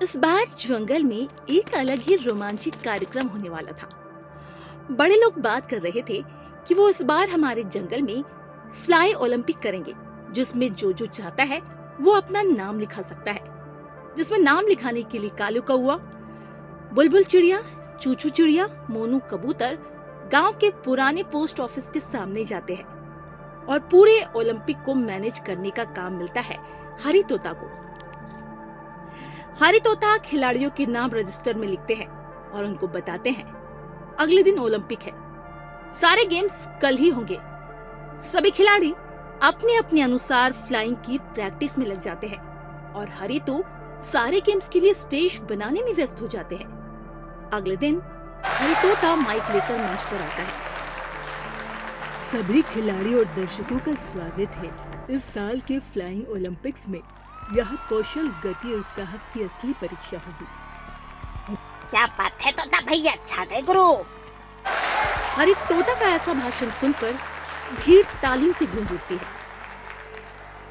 इस बार जंगल में एक अलग ही रोमांचित कार्यक्रम होने वाला था। बड़े लोग बात कर रहे थे कि वो इस बार हमारे जंगल में फ्लाई ओलंपिक करेंगे, जिसमें जो जो चाहता है वो अपना नाम लिखा सकता है। जिसमें नाम लिखाने के लिए कालू कौवा, बुलबुल चिड़िया, चूचू चिड़िया, मोनू कबूतर गांव के पुराने पोस्ट ऑफिस के सामने जाते हैं और पूरे ओलंपिक को मैनेज करने का काम मिलता है हरी तोता को। हरी तोता खिलाड़ियों के नाम रजिस्टर में लिखते हैं और उनको बताते हैं अगले दिन ओलंपिक है, सारे गेम्स कल ही होंगे। सभी खिलाड़ी अपने अपने अनुसार फ्लाइंग की प्रैक्टिस में लग जाते हैं और हरी तो सारे गेम्स के लिए स्टेज बनाने में व्यस्त हो जाते हैं। अगले दिन हरी तोता माइक लेकर मंच पर आता है। सभी खिलाड़ी और दर्शकों का स्वागत है इस साल के फ्लाइंग ओलंपिक्स में। यह कौशल, गति और साहस की असली परीक्षा होगी। क्या बात है तोता भैया, छा गए गुरु। हरी तोता का ऐसा भाषण सुनकर भीड़ तालियों से गूंज उठती है।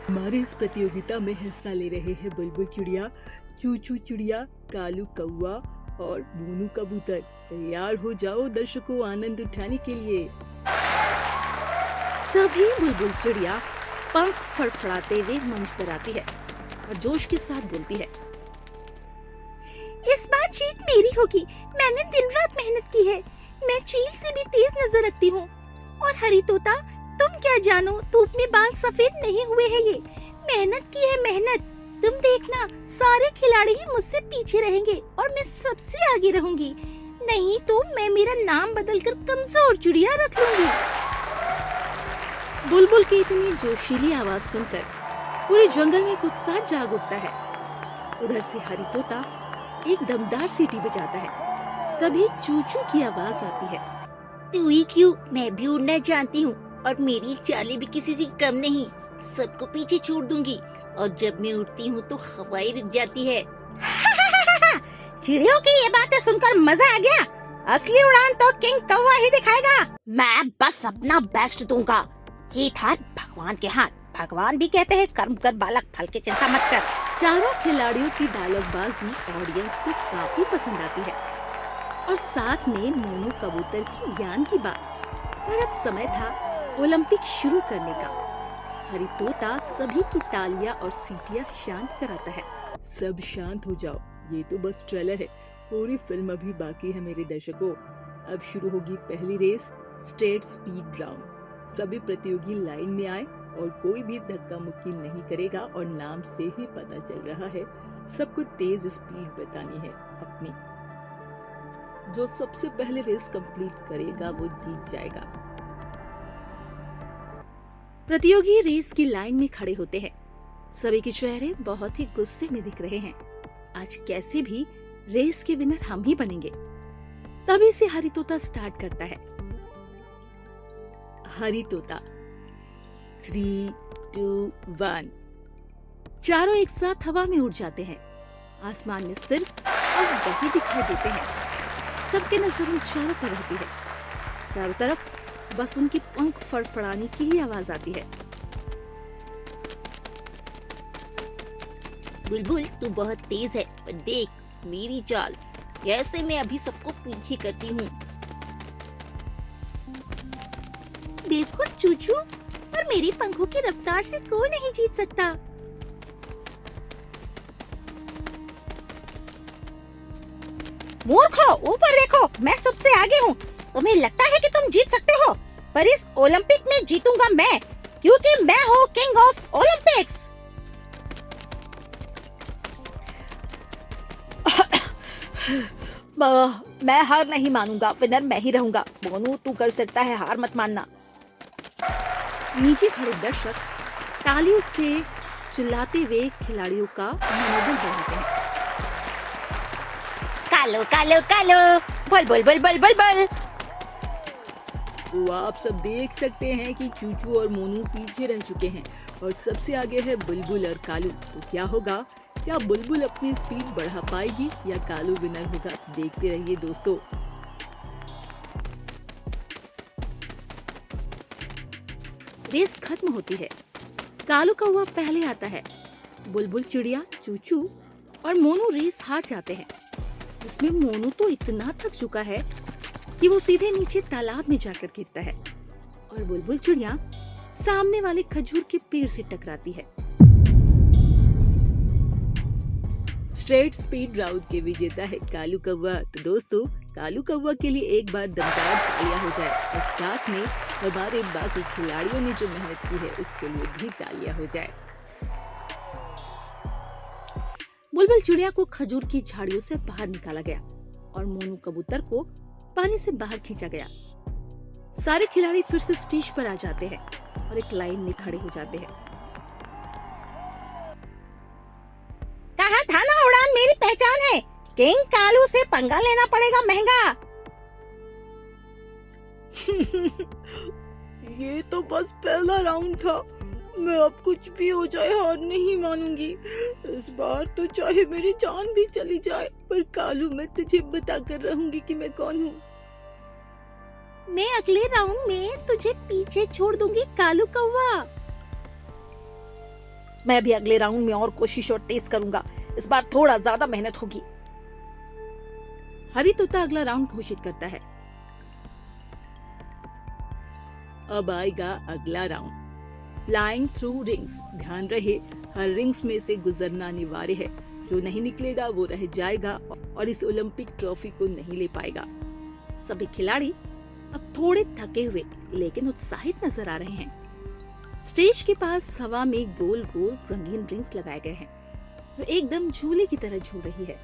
हमारे इस प्रतियोगिता में हिस्सा ले रहे हैं बुलबुल चिड़िया, चूचू चिड़िया, कालू कौवा और मोनू कबूतर। तैयार हो जाओ दर्शकों आनंद उठाने के लिए। तभी बुलबुल चिड़िया पंख फड़फड़ाते हुए मंच पर आती है और जोश के साथ बोलती है, इस बार जीत मेरी होगी। मैंने दिन रात मेहनत की है। मैं चील से भी तेज नजर रखती हूँ। और हरी तोता, तुम क्या जानो, धूप में बाल सफेद नहीं हुए हैं। ये मेहनत की है, मेहनत। तुम देखना, सारे खिलाड़ी ही मुझसे पीछे रहेंगे और मैं सबसे आगे रहूंगी। नहीं तो मैं मेरा नाम बदलकर कमजोर चिड़िया रख लूंगी। बुलबुल की इतनी जोशीली आवाज सुनकर पूरे जंगल में कुछ सा जाग उठता है। उधर से हरी तोता एक दमदार सीटी बजाता है। तभी चूचू की आवाज आती है, तू ही क्यों, मैं भी उड़ना जानती हूँ और मेरी चालें भी किसी से कम नहीं। सबको पीछे छोड़ दूंगी और जब मैं उड़ती हूँ तो हवाएं रुक जाती है। चिड़ियों की ये बातें सुनकर मजा आ गया। असली उड़ान तो किंग कौवा ही दिखाएगा। मैं बस अपना बेस्ट दूंगा। जीत हार भगवान के हाथ। भगवान भी कहते हैं कर्म कर बालक, फल की चिंता मत कर। चारों खिलाड़ियों की डायलॉगबाजी ऑडियंस को काफी पसंद आती है और साथ में मोनू कबूतर की ज्ञान की बात। पर अब समय था ओलंपिक शुरू करने का। हरी तोता सभी की तालियां और सीटियां शांत कराता है। सब शांत हो जाओ, ये तो बस ट्रेलर है, पूरी फिल्म अभी बाकी है मेरे दर्शकों। अब शुरू होगी पहली रेस, स्ट्रेट स्पीड राउंड। सभी प्रतियोगी लाइन में आए और कोई भी धक्का मुक्की नहीं करेगा और नाम से ही पता चल रहा है सबको तेज स्पीड बतानी है अपनी। जो सबसे पहले रेस कंप्लीट करेगा वो जीत जाएगा। प्रतियोगी रेस की लाइन में खड़े होते हैं। सभी के चेहरे बहुत ही गुस्से में दिख रहे हैं। आज कैसे भी रेस के विनर हम ही बनेंगे। तभी से हरी तोता स्टार्ट करता है। हरी तोता, 3, 2, 1। चारों एक साथ हवा में उड़ जाते हैं। आसमान में सिर्फ अब वही दिखाई देते हैं। सबके नजर उन चारों पर रहती है। चारों तरफ बस उनकी पंख फड़फड़ाने की ही आवाज आती है। बुलबुल, तू बहुत तेज है, पर देख मेरी चाल कैसे मैं अभी सबको पीछे करती हूँ। बिल्कुल चूचू, पर मेरी पंखों की रफ्तार से कोई नहीं जीत सकता। मूर्खो, ऊपर देखो, मैं सबसे आगे हूँ। तुम्हें लगता है कि तुम जीत सकते हो, पर इस ओलंपिक में जीतूंगा मैं, क्योंकि मैं हूँ किंग ऑफ ओलंपिक्स। मैं हार नहीं मानूंगा, विनर मैं ही रहूंगा। मोनू, तू कर सकता है, हार मत मानना। नीचे खड़े दर्शक तालियों से चिल्लाते हुए खिलाड़ियों का मनोबल बढ़ाते हैं। कालो कालो कालो, बोल बोल बोल बोल बोल बोल। तो आप सब देख सकते हैं कि चूचू और मोनू पीछे रह चुके हैं और सबसे आगे है बुलबुल और कालू। तो क्या होगा? क्या बुलबुल अपनी स्पीड बढ़ा पाएगी या कालू विनर होगा? देखते रहिए दोस्तों। रेस खत्म होती है। कालू कौवा पहले आता है। बुलबुल चिड़िया, चूचू और मोनू रेस हार जाते हैं। उसमें मोनू तो इतना थक चुका है कि वो सीधे नीचे तालाब में जाकर गिरता है और बुलबुल चिड़िया सामने वाले खजूर के पेड़ से टकराती है। स्ट्रेट स्पीड राउंड के विजेता है कालू कौवा। तो दोस्तों, कालू कौवा के लिए एक बार दमदार तालियां हो जाए और साथ में हमारे बाकी खिलाड़ियों ने जो मेहनत की है उसके लिए भी तालियां हो जाए। बुलबुल चिड़िया को खजूर की झाड़ियों से बाहर निकाला गया और मोनू कबूतर को पानी से बाहर खींचा गया। सारे खिलाड़ी फिर से स्टेज पर आ जाते हैं और एक लाइन में खड़े हो जाते हैं। कहा था ना उड़ान मेरी पहचान है। किंग कालू से पंगा लेना पड़ेगा महंगा। ये तो बस पहला राउंड था। मैं अब कुछ भी हो जाए हार नहीं मानूंगी। इस बार तो चाहे मेरी जान भी चली जाए, पर कालू मैं तुझे बताकर रहूंगी कि मैं कौन हूँ। मैं अगले राउंड में तुझे पीछे छोड़ दूंगी कालू कौवा। मैं भी अगले राउंड में और कोशिश और तेज करूंगा। इस बार थोड़ा ज्यादा मेहनत होगी। हरी तोता अगला राउंड घोषित करता है। अब आएगा अगला राउंड, फ्लाइंग थ्रू रिंग्स। ध्यान रहे, हर रिंग्स में से गुजरना अनिवार्य है। जो नहीं निकलेगा वो रह जाएगा और इस ओलंपिक ट्रॉफी को नहीं ले पाएगा। सभी खिलाड़ी अब थोड़े थके हुए लेकिन उत्साहित नजर आ रहे हैं। स्टेज के पास हवा में गोल गोल रंगीन रिंग्स लगाए गए हैं जो एकदम झूले की तरह झूल रही है।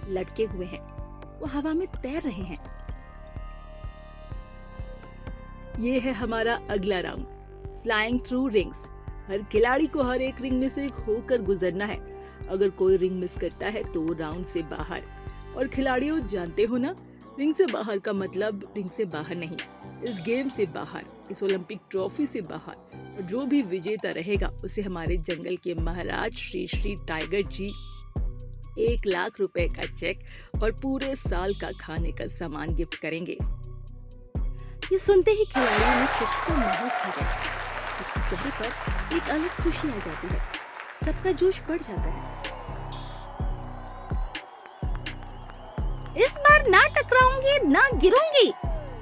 लटके हुए हैं, वो हवा में तैर रहे हैं। ये है हमारा अगला राउंड, फ्लाइंग थ्रू रिंग्स। हर खिलाड़ी को हर एक रिंग में से होकर गुजरना है। अगर कोई रिंग मिस करता है तो वो राउंड से बाहर। और खिलाड़ियों, जानते हो ना, रिंग से बाहर का मतलब रिंग से बाहर नहीं, इस गेम से बाहर, इस ओलंपिक ट्रॉफी से बाहर। और जो भी विजेता रहेगा उसे हमारे जंगल के महाराज श्री श्री टाइगर जी 1 लाख रुपए का चेक और पूरे साल का खाने का सामान गिफ्ट करेंगे। ये सुनते ही खिलाड़ियों में खुशी का माहौल छा गया। सबके चेहरे पर एक अलग खुशी आ जाती है। सबका जोश बढ़ जाता है। इस बार ना टकराऊंगी ना गिरूंगी,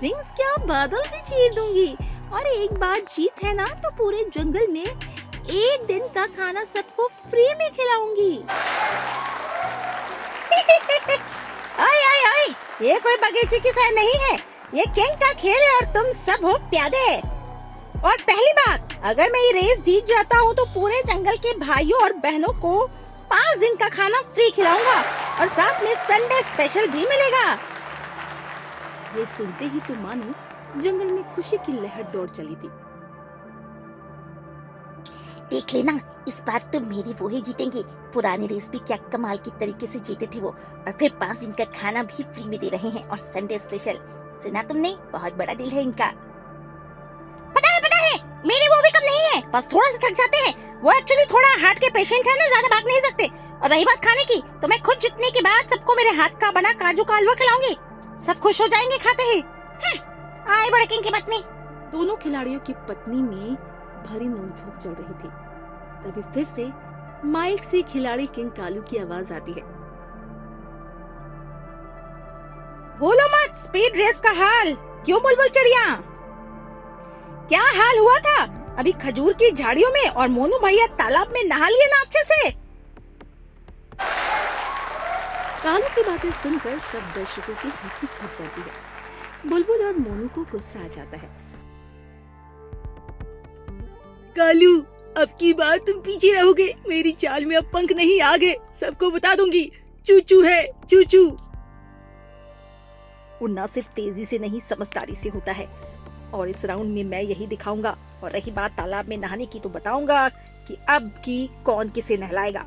रिंग्स क्या बादल भी चीर दूंगी। और एक बार जीत है ना तो पूरे जंगल में एक दिन का खाना सबको फ्री में खिलाऊंगी। ओए ओए ओए, ये कोई बगीचे की सैर नहीं है, ये किंग का खेल है और तुम सब हो प्यादे। और पहली बात, अगर मैं ये रेस जीत जाता हूँ तो पूरे जंगल के भाइयों और बहनों को 5 दिन का खाना फ्री खिलाऊंगा और साथ में संडे स्पेशल भी मिलेगा। ये सुनते ही तो मानो जंगल में खुशी की लहर दौड़ चली थी। देख लेना, इस बार तो मेरी वो ही जीतेंगे। पुरानी रेस भी क्या कमाल की तरीके से जीते थे वो, और फिर 5 दिन का खाना भी फ्री में दे रहे हैं और संडे स्पेशल। सुना तुमने? बहुत बड़ा दिल है इनका। पता है, मेरी वो भी कम नहीं है, बस थोड़ा सा थक जाते हैं। वो एक्चुअली थोड़ा हार्ट के पेशेंट है ना, ज्यादा भाग नहीं सकते। और रही बात खाने की, तो मैं खुद जीतने के बाद सबको मेरे हाथ का बना काजू का हलवा खिलाऊंगी। सब खुश हो जाएंगे खाते ही। आए बड़े किंग की पत्नी। दोनों खिलाड़ियों की पत्नी में भरी नोक-झोंक चल रही थी। तभी फिर से माइक से खिलाड़ी किंग कालू की आवाज आती है। बोलो मत स्पीड रेस का हाल। क्यों बुलबुल चिड़िया, क्या हाल हुआ था? अभी खजूर की झाड़ियों में और मोनू भैया तालाब में नहा लिए ना अच्छे से। कालू की बातें सुनकर सब दर्शकों की हंसी छूट जाती है। बुलबुल और मोनू को गुस्सा आ जाता है। कालू, अब की बार तुम पीछे रहोगे। मेरी चाल में अब पंख नहीं, आगे सबको बता दूंगी। चूचू है, चूचू। उड़ना सिर्फ तेजी से नहीं, समझदारी से होता है। और इस राउंड में मैं यही दिखाऊंगा। और रही बात तालाब में नहाने की, तो बताऊंगा कि अब की कौन किसे नहलाएगा।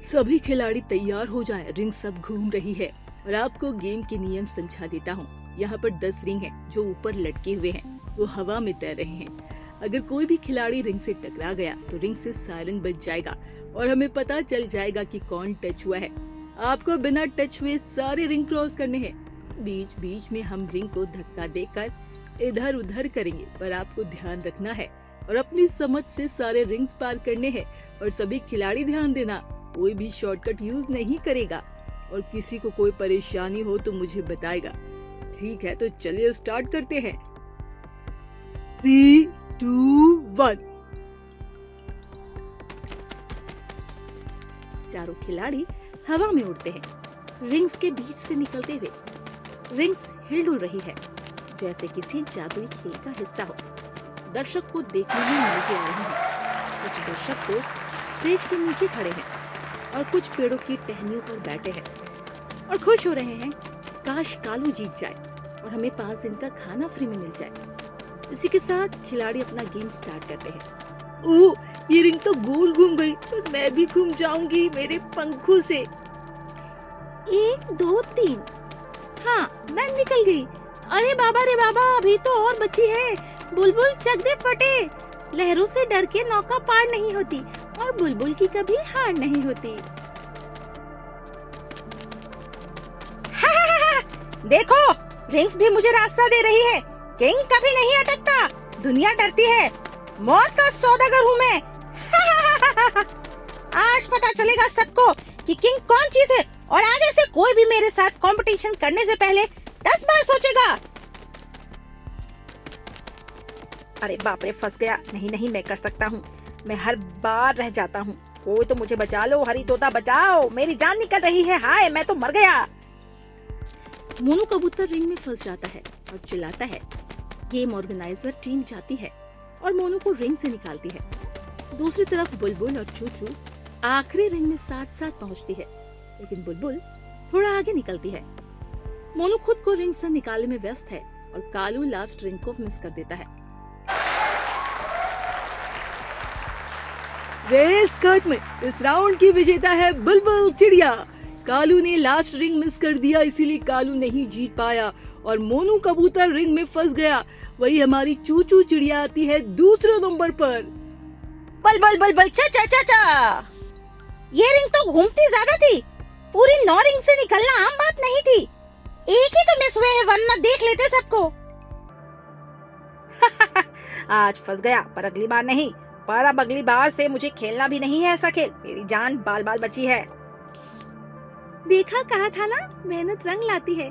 सभी खिलाड़ी तैयार हो जाएं, रिंग सब घूम रही है। और आपको गेम के नियम समझा देता हूँ। यहाँ पर 10 रिंग हैं जो ऊपर लटके हुए हैं, वो हवा में तैर रहे हैं। अगर कोई भी खिलाड़ी रिंग से टकरा गया तो रिंग से सायरन बज जाएगा और हमें पता चल जाएगा कि कौन टच हुआ है। आपको बिना टच हुए सारे रिंग क्रॉस करने हैं। बीच बीच में हम रिंग को धक्का देकर इधर उधर करेंगे, पर आपको ध्यान रखना है और अपनी समझ से सारे रिंग्स पार करने हैं। और सभी खिलाड़ी ध्यान देना, कोई भी शॉर्टकट यूज नहीं करेगा और किसी को कोई परेशानी हो तो मुझे बताएगा। ठीक है, तो चलिए स्टार्ट करते हैं। 3, 2, 1। चारों खिलाड़ी हवा में उड़ते हैं, रिंग्स के बीच से निकलते हुए। रिंग्स हिलडुल रही है जैसे किसी जादुई खेल का हिस्सा हो। दर्शक को देखने में मजे आ रहे हैं। कुछ दर्शक तो स्टेज के नीचे खड़े हैं और कुछ पेड़ों की टहनियों पर बैठे हैं और खुश हो रहे हैं कि काश कालू जीत जाए और हमें 5 दिन का खाना फ्री में मिल जाए। इसी के साथ खिलाड़ी अपना गेम स्टार्ट करते हैं। ओह, ये रिंग तो गोल घूम गई और मैं भी घूम जाऊंगी मेरे पंखों से। 1, 2, 3। हाँ, मैं निकल गई। अरे बाबा रे बाबा, अभी तो और बची है। बुलबुल चक दे फटे। लहरों से डर के नौका पार नहीं होती और बुलबुल की कभी हार नहीं होती। देखो, रिंग्स भी मुझे रास्ता दे रही है। किंग कभी नहीं अटकता, दुनिया डरती है। मौत का सौदागर हूँ मैं। आज पता चलेगा सबको कि किंग कौन चीज है और आगे से कोई भी मेरे साथ कंपटीशन करने से पहले 10 बार सोचेगा। अरे बाप रे, फंस गया। नहीं, मैं कर सकता हूँ। मैं हर बार रह जाता हूँ। कोई तो मुझे बचा लो, हरी तोता बचाओ, मेरी जान निकल रही है। हाय, मैं तो मर गया। मोनू कबूतर रिंग में फंस जाता है और चिल्लाता है। गेम ऑर्गेनाइजर टीम जाती है और मोनू को रिंग से निकालती है। दूसरी तरफ बुलबुल और चूचू आखिरी रिंग में साथ साथ पहुंचती है, लेकिन बुलबुल थोड़ा आगे निकलती है। मोनू खुद को रिंग से निकालने में व्यस्त है और कालू लास्ट रिंग को मिस कर देता है। रेस खत्म। इस राउंड की विजेता है बुलबुल चिड़िया। कालू ने लास्ट रिंग मिस कर दिया, इसीलिए कालू नहीं जीत पाया और मोनू कबूतर रिंग में फंस गया। वही हमारी चूचू चिड़िया आती है दूसरे नंबर पर। बल बल बल बल चा चा चा चा। ये रिंग तो घूमती ज्यादा थी। पूरी 9 रिंग से निकलना आम बात नहीं थी। एक ही तो मिस हुए है, वरना देख लेते सबको। आज फंस गया, पर अगली बार नहीं। पर अब अगली बार से मुझे खेलना भी नहीं है ऐसा खेल। मेरी जान बाल बाल बची है। देखा, कहा था ना, मेहनत रंग लाती है।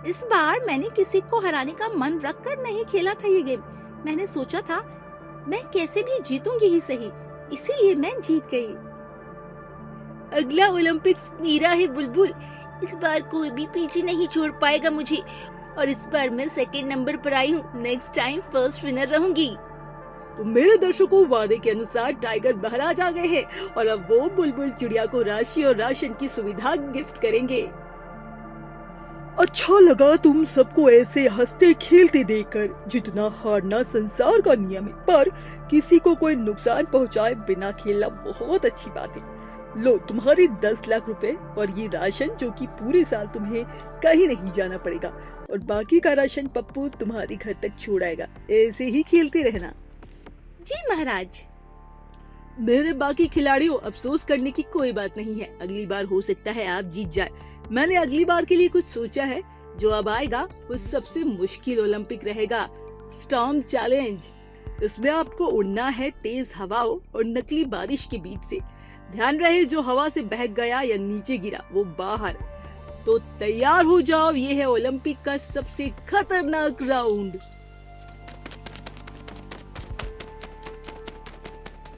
इस बार मैंने किसी को हराने का मन रखकर नहीं खेला था ये गेम। मैंने सोचा था मैं कैसे भी जीतूंगी ही सही, इसीलिए मैं जीत गई। अगला ओलंपिक्स मेरा है बुलबुल। इस बार कोई भी पीछे नहीं छोड़ पाएगा मुझे और इस बार मैं 2nd नंबर पर आई हूँ। नेक्स्ट टाइम फर्स्ट विनर रहूंगी। तो मेरे दर्शकों, वादे के अनुसार टाइगर महाराज आ गए हैं और अब वो बुलबुल चिड़िया को राशि और राशन की सुविधा गिफ्ट करेंगे। अच्छा लगा तुम सबको ऐसे हंसते खेलते देखकर। जितना हारना संसार का नियम है, पर किसी को कोई नुकसान पहुंचाए बिना खेलना बहुत अच्छी बात है। लो तुम्हारे 10 लाख रुपए और ये राशन, जो कि पूरे साल तुम्हें कहीं नहीं जाना पड़ेगा और बाकी का राशन पप्पू तुम्हारे घर तक छोड़ाएगा। ऐसे ही खेलते रहना। जी महाराज। मेरे बाकी खिलाड़ियों, अफसोस करने की कोई बात नहीं है। अगली बार हो सकता है आप जीत जाए। मैंने अगली बार के लिए कुछ सोचा है। जो अब आएगा वो सबसे मुश्किल ओलंपिक रहेगा, स्टॉर्म चैलेंज। इसमें आपको उड़ना है तेज हवाओं और नकली बारिश के बीच से। ध्यान रहे, जो हवा से बहक गया या नीचे गिरा वो बाहर। तो तैयार हो जाओ, ये है ओलंपिक का सबसे खतरनाक राउंड।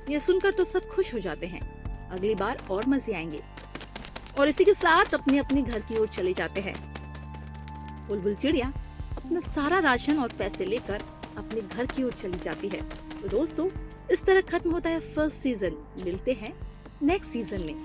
ये सुनकर तो सब खुश हो जाते हैं। अगली बार और मजे आएंगे और इसी के साथ अपने अपने घर की ओर चले जाते हैं। बुलबुल चिड़िया अपना सारा राशन और पैसे लेकर अपने घर की ओर चली जाती है। तो दोस्तों, इस तरह खत्म होता है फर्स्ट सीजन। मिलते हैं नेक्स्ट सीजन में।